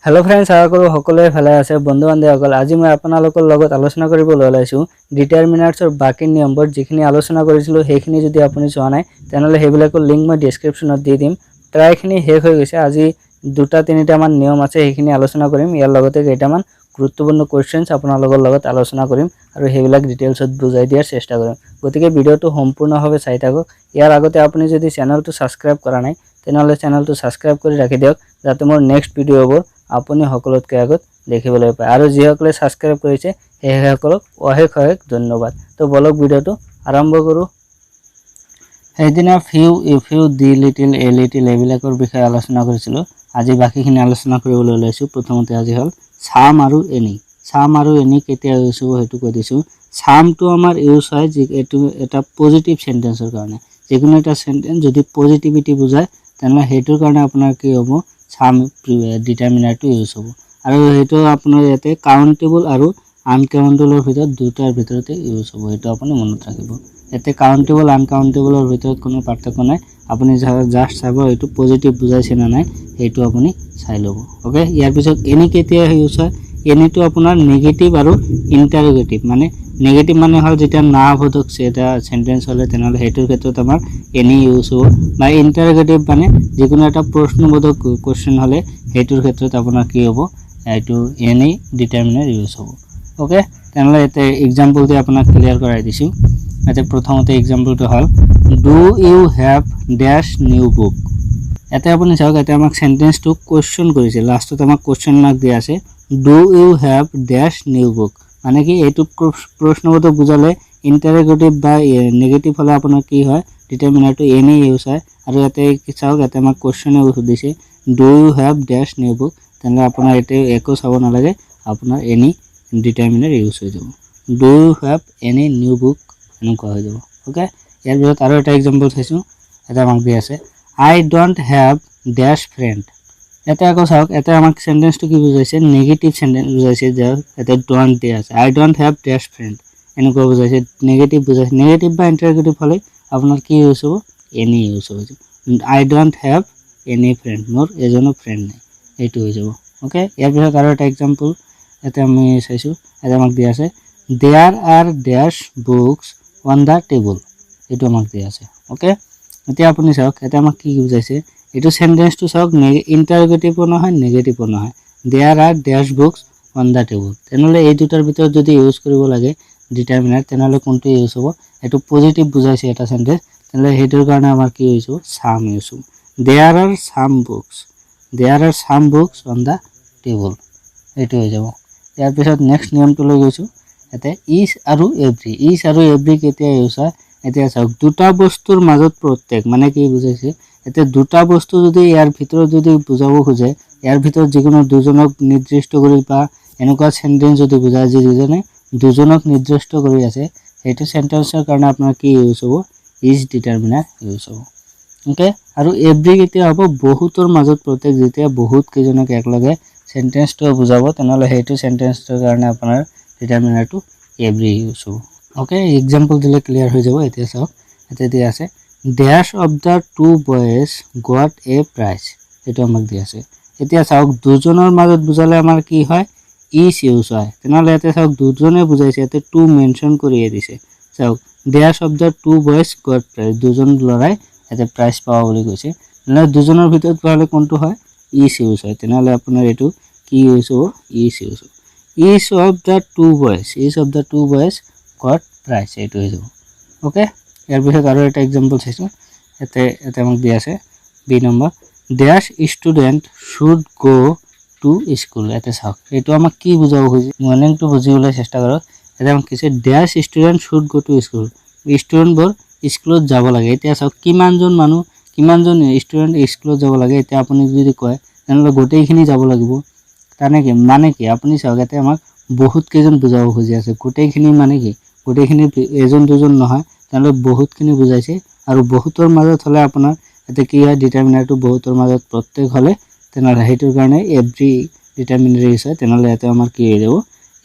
Hello friends आशा करूँ সকলোৱে ভালে আছে বন্ধু বান্ধৱীসকল আজি মই আপোনালোকৰ লগত আলোচনা কৰিবলৈ ওলাইছো ডিটাৰমিনাৰ্ছৰ বাকি নিয়মবোৰ যিখিনি আলোচনা কৰিছিলো সেইখিনি যদি আপুনি চোৱা নাই তেনেহলে সেইবিলাকৰ লিংক মই ডেসক্ৰিপচনত দি দিম প্ৰায়খিনি শেষ হৈ গৈছে আজি দুটা তিনিটা মান নিয়ম আছে সেইখিনি আলোচনা কৰিম ইয়াৰ লগতে কেইটামান গুৰুত্বপূৰ্ণ কোৱেশ্চনছ আপোনালোকৰ লগত আলোচনা কৰিম আৰু সেইবিলাক ডিটেইলছত বুজাই দিয়াৰ চেষ্টা কৰিম গতিকে ভিডিওটো সম্পূৰ্ণভাৱে চাই থাকক ইয়াৰ আগতে আপুনি যদি চেনেলটো সাবস্ক্ৰাইব কৰা নাই তেনেহলে চেনেলটো সাবস্ক্ৰাইব কৰি ৰাখি দিয়ক যাতে মোৰ নেক্সট ভিডিওবোৰ আপুনি সকলোতকৈ আগত দেখিবলৈ পায় আৰু যিসকলে সাবস্ক্ৰাইব কৰিছে সেইসকলক অশেষ ধন্যবাদ তো বলক ভিডিওটো আৰম্ভ কৰো সেইদিনা few a few the little a little এইবিলাকৰ বিষয়ে আলোচনা কৰিছিলো আজি বাকিখিনি আলোচনা কৰিবলৈ ওলাইছো প্ৰথমতে আজি হল সাম আৰু এনি কেতিয়া ইউজ হ'ব হেতু কৈ দিছো সামটো আমাৰ ইউজ হয় যে এটা পজিটিভ সেন্টেন্সৰ কাৰণে যিকোনো এটা সেন্টেন্স যদি পজিটিভিটি বুজায় তেনে হেতুৰ কাৰণে আপোনাৰ কি হ'ব সাম ডিটাৰমিনাৰটো ইউজ হ'ব আৰু হেতু আপোনাৰ ইয়াতে কাউন্টেবল আৰু আনকাউন্টেবলৰ ভিতৰত দুটাৰ ভিতৰতে ইউজ হ'ব হেতু আপুনি মনত ৰাখিব এতে কাউন্টেবল আনকাউন্টেবলৰ ভিতৰত কোনো পাৰ্থক্য নাই আপুনি জাস্ট চাব হেতু পজিটিভ বুজাইছে না নাই হেতু আপুনি চাই ল'ব ওকে ইয়াৰ পিছত এনি কেতিয়া ইউজ হয় এনিটো আপোনাৰ নেগেটিভ আৰু ইন্টাৰোগেটিভ মানে নেগেটিভ মানে হল যেটা না বোধক এটা সেন্টেন্স হলে তেনেহলে হেতুৰ ক্ষেত্ৰত আমাৰ এনি ইউজ হ'ব বা ইন্টাৰোগেটিভ মানে যিকোনো এটা প্ৰশ্নবোধক কোৱেশ্চন হলে হেতুৰ ক্ষেত্ৰত আপোনাৰ কি হ'ব এটো এনি ডিটাৰমিনাৰ ইউজ হ'ব ওকে তেনেহলে এটা एग्जांपल দি আপোনাক ক্লিয়াৰ কৰাই দিছো এটা প্ৰথমতে एग्जांपलটো হল do you have dash new book এটা আপুনি চাওক এটা আমাক সেন্টেন্সটো কোৱেশ্চন কৰিছে লাষ্টত আমাক কোৱেশ্চন মাৰ্ক দিয়া আছে do you have dash new book মানে কি এইটো প্ৰশ্নবোধক বুজালে ইন্টাৰোগেটিভ বা নেগেটিভ হলে আপোনাৰ কি হয় ডিটাৰমিনাৰটো এনি ইউজ হয় আৰু ইয়াতে চাওক এটা আমাক কোৱেশ্চনে সুধিছে do you have dash new book তেনে আপোনাৰ এতে একো চাব নালাগে আপোনাৰ এনি ডিটাৰমিনাৰ ইউজ হৈ যাব do you have any new book এনেকুৱা হৈ যাব ওকে ইয়াৰ পিছত আৰু এটা एग्जांपल চাইছো এটা আমাক দিয়া আছে I don't have dash friend এটা আকৌ চাওক এটা আমাক সেন্টেন্সটো কি বুজাইছে নেগেটিভ সেন্টেন্স বুজাইছে যে এটা ডোন্ট দিয়া আছে I don't have dash friend এনেকুৱা বুজাইছে নেগেটিভ বুজাইছে নেগেটিভ বা ইন্টাৰোগেটিভ হলে আপোনাৰ কি ইউজ হ'ব এনি ইউজ হ'ব I don't have any friend মোৰ এজনো ফ্ৰেন্ড নাই এইটো হৈ যাব ওকে ইয়াৰ পিছত আৰু এটা एग्जांपल এটা আমি চাইছো এটা আমাক দিয়া আছে there are dash books on the table এইটো আমাক দিয়া আছে ওকে এতিয়া আপুনি চাওক এটা আমাক কি বুজাইছে এটো সেন্টেন্সটো চাওক ইন্টাৰোগেটিভও নহয় নেগেটিভও নহয় there are dash books on the table তেনেহলে এই দুটাৰ ভিতৰত যদি ইউজ কৰিব লাগে ডিটাৰমিনাৰ তেনেহলে কোনটো ইউজ হ'ব এটো পজিটিভ বুজাইছে এটা সেন্টেন্স তেনেহলে হেতুৰ কাৰণে আমাৰ কি হৈছে সাম ইউজ হ'ব there are some books on the table এটো হৈ যাব ইয়াৰ পিছত নেক্সট নিয়মটো লৈ গৈছো এতে is আৰু every কেতিয়া ইউজ হয় এতিয়া চাওক দুটা বস্তুৰ মাজত প্ৰত্যেক মানে কি বুজাইছে এতে দুটা বস্তু যদি ইয়াৰ ভিতৰত যদি বুজাব খোজে ইয়াৰ ভিতৰত যিকোনো দুজনক নিৰ্দিষ্ট কৰি বা এনেকুৱা সেন্টেন্স যদি বুজায় যে দুজনে দুজনক নিৰ্দিষ্ট কৰি আছে হেতু সেন্টেন্সৰ কাৰণে আপোনাৰ কি ইউজ হ'ব is ডিটাৰমিনাৰ ইউজ হ'ব ওকে আৰু every কেতিয়া হ'ব বহুতৰ মাজত প্ৰত্যেক যেতিয়া বহুত কেইজনক একলগে সেন্টেন্সটো বুজাব তেনেহলে হেতু সেন্টেন্সৰ কাৰণে আপোনাৰ ডিটাৰমিনাৰটো every ইউজ হ'ব ওকে एग्जांपल দিলে ক্লিয়াৰ হৈ যাব এতিয়া চাওক এতে দিয়া আছে dash of the two boys got a prize এটো আমাক দিয়া আছে এতিয়া চাওক দুজনৰ মাজত বুজালে আমাৰ কি হয় is ইউজ হয় তেনেহলে এতে চাওক দুজনে বুজাইছে এতে টু মেনশন কৰিয়ে দিছে চাওক dash of the two boys got prize দুজন লৰাই এতে প্ৰাইজ পাওয়া বুলি কৈছে না দুজনৰ ভিতৰত পালে কোনটো হয় is ইউজ হয় তেনেহলে আপোনাৰ এটো কি ইউজ হ'ব is ইউজ হ'ব is of the two boys got prize এটো হৈ যাব ওকে ইয়াৰ পিছত আৰু এটা एग्जांपल চাইছো এতে আমাক দিয়া আছে B number dash student should go to school এতে চাওক এটো আমাক কি বুজাব খুজি মর্নিংটো বুজিবলৈ চেষ্টা কৰক এটা আমাক কিছে dash student should go to school student বৰ স্কুলত যাব লাগে এতিয়া চাওক কিমানজন মানুহ কিমানজন স্টুডেন্ট স্কুলত যাব লাগে এতিয়া আপুনি যদি কয় তেনেহলে গোটেইখিনি যাব লাগিব মানে কি আপুনি চাওক এতে আমাক বহুত কেইজন বুজাব খুজি আছে গোটেইখিনি মানে কি গোটেইখিনি এজন দুজন নহয় তেনেহলে বহুতখিনি বুজাইছে আৰু বহুতৰ মাজত হলে আপোনাৰ এতে কি হয় ডিটাৰমিনাৰটো বহুতৰ মাজত প্ৰত্যেক হলে তেনেহলে হেতুৰ কাৰণে every ডিটাৰমিনাৰ ইউজ হয় তেনেহলে এতে আমাৰ কি হৈ যাব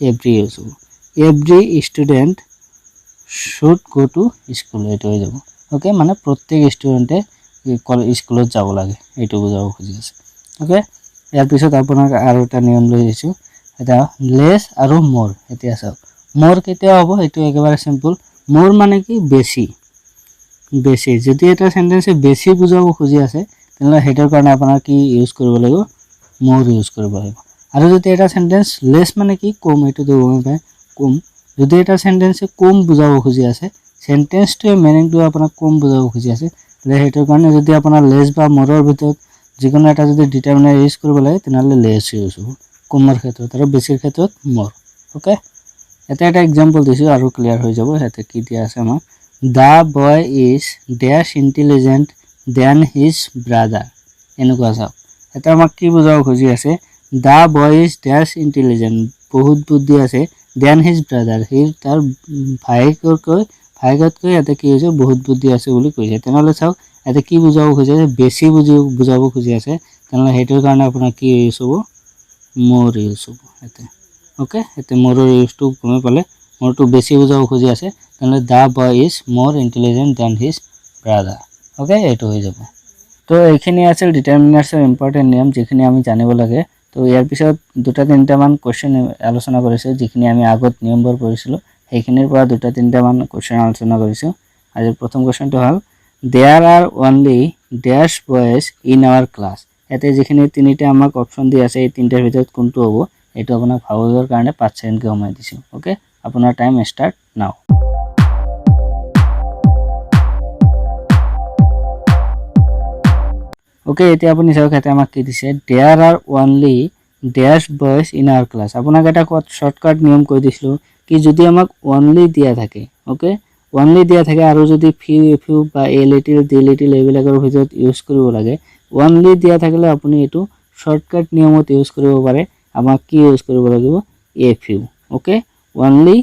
every ইউজ হ'ব every student should go to school এটো হৈ যাব ওকে মানে প্ৰত্যেক স্টুডেন্টে স্কুলত যাব লাগে এটো বুজাব খুজি আছে ওকে ইয়াৰ পিছত আপোনাক আৰু এটা নিয়ম লৈ আহিছোঁ, এটা লেছ আৰু মোৰ। এতিয়া চাওক মোৰ কেতিয়া হ'ব, এইটো একেবাৰে সিম্পল। মোৰ মানে কি বেছি, বেছি যদি এটা সেন্টেন্সে বেছি বুজাব খুজি আছে তেনলে হেইটোৰ কাৰণে আপোনাৰ কি ইউজ কৰিব লাগিব, মোৰ ইউজ কৰিব লাগিব। আৰু যদি এটা সেন্টেন্স লেছ মানে কি কম, এইটো তো গম পায় কম। যদি এটা সেন্টেন্সে কম বুজাব খুজি আছে, সেন্টেন্সটোৰ মিনিংটো আপোনাক কম বুজাব খুজি আছে, লে হেইটোৰ কাৰণে যদি আপোনাৰ লেছ বা মোৰৰ ভিতৰত যিকোনো এটা যদি ডিটাৰমিনাৰ ইউজ কৰিব লাগে তেনলে লেছ ইউজ হ'ব কমৰ ক্ষেত্ৰত, আৰু বেছিৰ ক্ষেত্ৰত মোৰ। ওকে, এটা এক্সাম্পল দিছোঁ আৰু ক্লিয়াৰ হৈ যাব। ইয়াতে কি দিয়া আছে আমাৰ, the boy is dash intelligent than his brother. এনেকুৱা চাওক, এটা আমাক কি বুজাব খুজি আছে, the boy is dash intelligent বহুত বুদ্ধি আছে, দেন হিজ ব্ৰাদাৰ সি তাৰ ভায়েকতকৈ ইয়াতে কি হৈছে বহুত বুদ্ধি আছে বুলি কৈছে। তেনেহ'লে চাওক ইয়াতে কি বুজাব খুজি আছে, বেছি বুজাব খুজি আছে, তেনেহ'লে সেইটোৰ কাৰণে আপোনাৰ কি ইউজ হ'ব, মোৰ ইউজ হ'ব ইয়াতে। ওকে, এতিয়া মোৰৰ ইউজটো গমে পালে, মোৰটো বেছি বুজাব খুজি আছে, তেনেহ'লে the boy is more intelligent than his brother. Okay, এইটো হৈ যাব। তো এইখিনি আছিল ডিটাৰমিনাৰ্ছৰ ইম্পৰ্টেণ্ট নিয়ম যিখিনি আমি জানিব লাগে। তো ইয়াৰ পিছত দুটা তিনিটামান কুৱেশ্যন আলোচনা কৰিছোঁ, যিখিনি আমি আগত নিয়মবোৰ পঢ়িছিলোঁ সেইখিনিৰ পৰা দুটা তিনিটামান কুৱেশ্যন আলোচনা কৰিছোঁ। আজি প্ৰথম কুৱেশ্যনটো হ'ল, there are only dash boys in our class. ইয়াতে যিখিনি তিনিটা আমাক অপশ্যন দি আছে, এই তিনিটাৰ ভিতৰত কোনটো হ'ব, এইটো আপোনাক ভাবিবৰ কাৰণে 5 ছেকেণ্ডকৈ সময় দিছোঁ। ওকে, আপোনাৰ টাইম ষ্টাৰ্ট নাও। ওকে, এতিয়া আপুনি চাওক ইয়াতে আমাক কি দিছে, there are only dash boys in our class. আপোনাক এটা শ্বৰ্টকাট নিয়ম কৈ দিছিলোঁ কি, যদি আমাক অনলি দিয়া থাকে, ওকে অনলি দিয়া থাকে আৰু যদি ফিউ বা এ লিটিল ডি লিটিল এইবিলাকৰ ভিতৰত ইউজ কৰিব লাগে, অনলি দিয়া থাকিলে আপুনি এইটো শ্বৰ্টকাট নিয়মত ইউজ কৰিব পাৰে। আমাক কি ইউজ কৰিব লাগিব, a few. Okay, only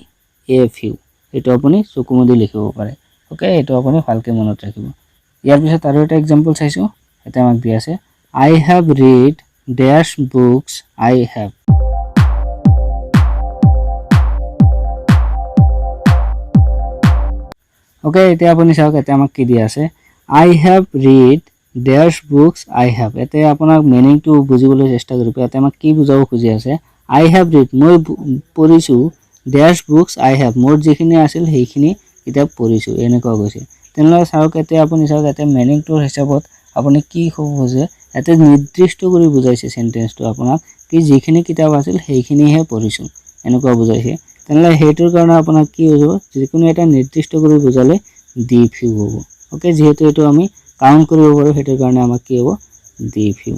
a few, এইটো আপুনি চকু মুদি লিখিব পাৰে। ওকে, এইটো আপুনি ভালকৈ মনত ৰাখিব। ইয়াৰ পিছত আৰু এটা এক্সাম্পল চাইছোঁ, এটা আমাক দিয়া আছে, I have read these books I have. Okay, এতিয়া আপুনি চাওক ইয়াতে আমাক কি দিয়া আছে, I have read these books I have. ইয়াতে আপোনাক মিনিংটো বুজিবলৈ চেষ্টা কৰিব। ইয়াতে আমাক কি বুজাব খুজি আছে, আই হেভ ৰিড মই পঢ়িছোঁ, ডেছ বুকছ আই হেভ মোৰ যিখিনি আছিল সেইখিনি কিতাপ পঢ়িছোঁ, এনেকুৱা কৈছে। তেনেহ'লে চাওক এতিয়া আপুনি চাওক ইয়াতে মিনিংটোৰ হিচাপত আপুনি কি ক'ব খুজে, ইয়াতে নিৰ্দিষ্ট কৰি বুজাইছে সেন্টেন্সটো আপোনাক কি যিখিনি কিতাপ আছিল সেইখিনিহে পঢ়িছোঁ এনেকুৱা বুজাইছে। তেনেহ'লে সেইটোৰ কাৰণে আপোনাক কি হৈ যাব, যিকোনো এটা নিৰ্দিষ্ট কৰি বুজালে ডি ফিউ হ'ব। ওকে, যিহেতু এইটো আমি কাউণ্ট কৰিব পাৰোঁ সেইটোৰ কাৰণে আমাক কি হ'ব, ডি ফিউ।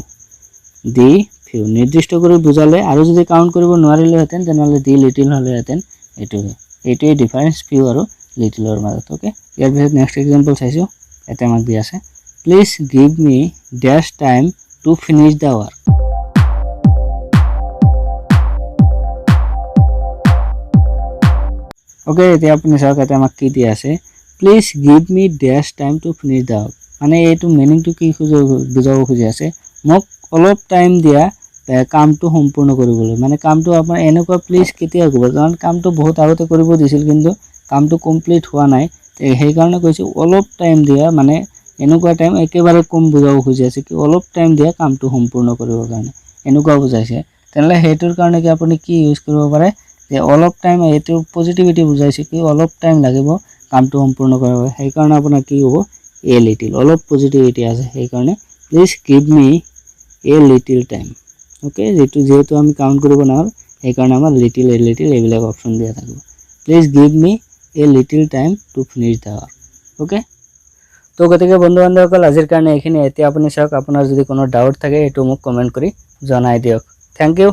ডি ফিউ নিৰ্দিষ্ট কৰি বুজালে, আৰু যদি কাউণ্ট কৰিব নোৱাৰিলেহেঁতেন তেনেহ'লে ডি লিটিল হ'লেহেঁতেন। এইটোৱে ডিফাৰেঞ্চ ফিউ আৰু লিটিলৰ মাজত। ওকে, ইয়াৰ পিছত নেক্সট এক্সাম্পল চাইছোঁ, ইয়াতে আমাক দিয়া আছে, please give me dash time to finish the work. Okay, এতিয়া আপুনি চাওক ইয়াতে আমাক কি দিয়া আছে, please give me dash time to finish the work. মানে এইটো মিনিংটো কি বুজাব খুজি আছে, মোক অলপ টাইম দিয়া কামটো সম্পূৰ্ণ কৰিবলৈ। মানে কামটো আপোনাৰ এনেকুৱা প্লিজ কেতিয়া কৰিব, কাৰণ কামটো বহুত আগতে কৰিব দিছিল কিন্তু কামটো কমপ্লিট হোৱা নাই, সেইকাৰণে কৈছোঁ অলপ টাইম দিয়া, মানে এনেকুৱা টাইম একেবাৰে কম বুজাব খুজি আছে কি অলপ টাইম দিয়া কামটো সম্পূৰ্ণ কৰিবৰ কাৰণে, এনেকুৱা বুজাইছে। তেনেহ'লে সেইটোৰ কাৰণে কি আপুনি কি ইউজ কৰিব পাৰে, যে অলপ টাইম, এইটো পজিটিভিটি বুজাইছে কি অলপ টাইম লাগিব কামটো সম্পূৰ্ণ কৰিব। সেইকাৰণে আপোনাৰ কি হ'ব, এ লিটিল, অলপ পজিটিভিটি আছে সেইকাৰণে please give me a little time. Okay, যিহেতু আমি কাউণ্ট কৰিব নোৱাৰোঁ সেইকাৰণে আমাৰ লিটিল এ লিটিল এইবিলাক অপশ্যন দিয়া থাকিব। Please give me a little time to finish the work. Okay, তো গতিকে বন্ধু বান্ধৱসকল আজিৰ কাৰণে এইখিনি। এতিয়া আপুনি চাওক আপোনাৰ যদি কোনো ডাউট থাকে এইটো মোক কমেণ্ট কৰি জনাই দিয়ক। Thank U.